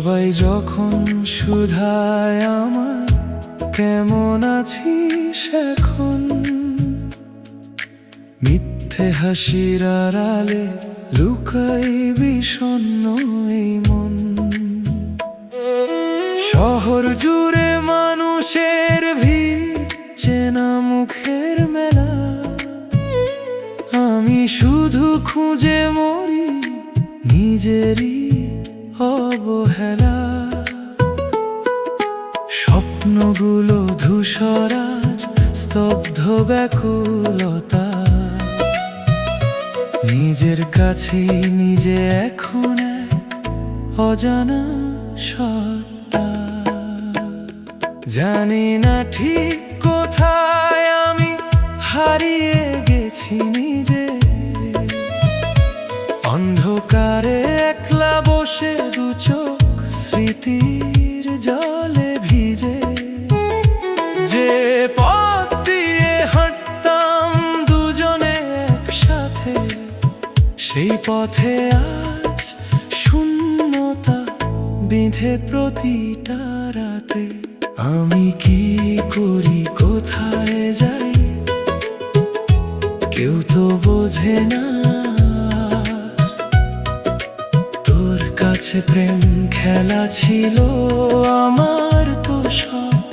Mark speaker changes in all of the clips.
Speaker 1: সবাই যখন শুধায় আমার কেমন আছিস এখন, মিথ্যে হাসির আড়ালে লুকাই বিষণ্ণ এই মন। শহর জুড়ে মানুষের ভিড়, চেনা মুখের মেলা, আমি শুধু খুঁজে মরি নিজেরই অবহেলা। স্বপ্নগুলো ধূসরাজ, স্তব্ধ ব্যাকুলতা, নিজের কাছেই নিজে এখন এক অজানা সত্তা। জানি না ঠিক কোথায় আমি হারিয়ে গেছি নিজে, অন্ধকারে একলা বসে দু চোখ স্মৃতির জলে ভিজে। যে পথ দিয়ে হাঁটতাম দুজনে একসাথে, সেই পথে আজ শূন্যতা বেঁধে প্রতিটা রাতে। আমি কি করি, কোথায় যাই, কেউ তো বোঝে না। তোর কাছে প্রেম খেলা ছিল, আমার তো সব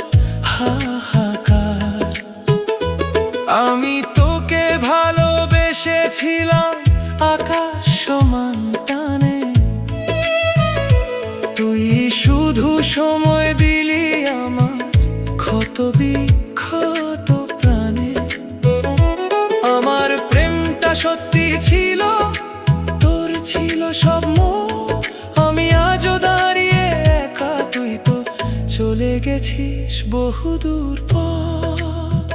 Speaker 1: হাহাকার। আমি তোকে ভালোবেসেছিলাম আকাশ সমান টানে, তুই শুধু সময় দিলি আমার ক্ষত বিক্ষত প্রাণে। আমার প্রেমটা সত্যি ছিল, তোর ছিল সব মোহ। আমি আজও দাঁড়িয়ে একা, তুই তো চলে গেছিস বহুদূর পথ।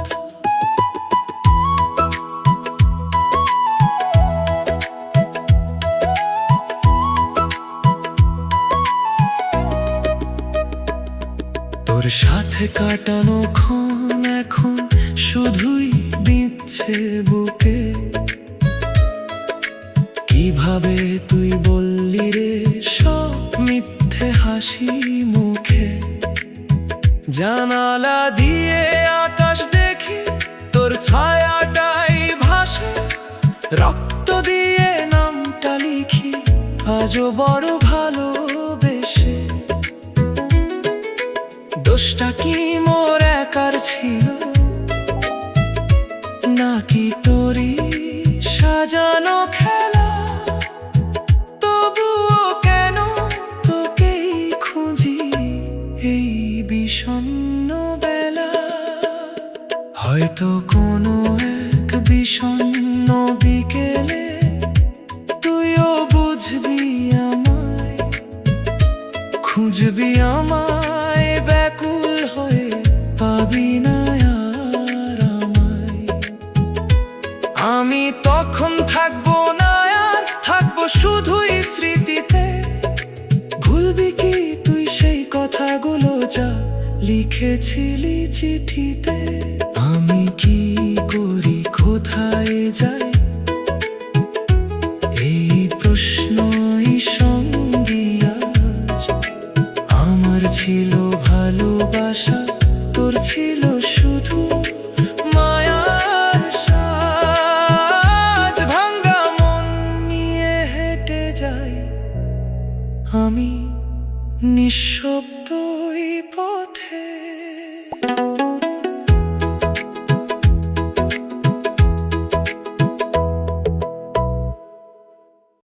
Speaker 1: তোর সাথে কাটানো ক্ষণ এখন শুধুই বিঁধছে বুকে। কিভাবে তুই বললি রে সব মিথ্যে হাসি মুখে। জানালা দিয়ে আকাশ দেখি, তোর ছায়াটাই ভাসে। রক্ত দিয়ে নামটা লিখি আজও বড় ভালোবেসে। দোষটা কি মোর একার ছিল, নাকি তোরই সাজানো খেলা? তবুও কেন তোকেই খুঁজি এই বিষণ্ণ বেলা। হয়তো কোনো এক বিষণ্ণ বিকেলে তুইও বুঝবি আমায়, খুঁজবি আমায় ব্যাকুল হয়ে, পাবি না আর আমায়। আমি তখন থাকবো না আর, থাকবো শুধুই স্মৃতিতে। ভুলবি কি তুই সেই কথাগুলো যা লিখেছিলি চিঠিতে? আমি কি করি, কোথায় যাই, এই প্রশ্নই সঙ্গী আজ। আমার ছিল ভালোবাসা, তোর ছিল শুধু মায়ার সাজ। ভাঙ্গা মন নিয়ে হেঁটে যাই আমি নিঃশব্দ এই পথে।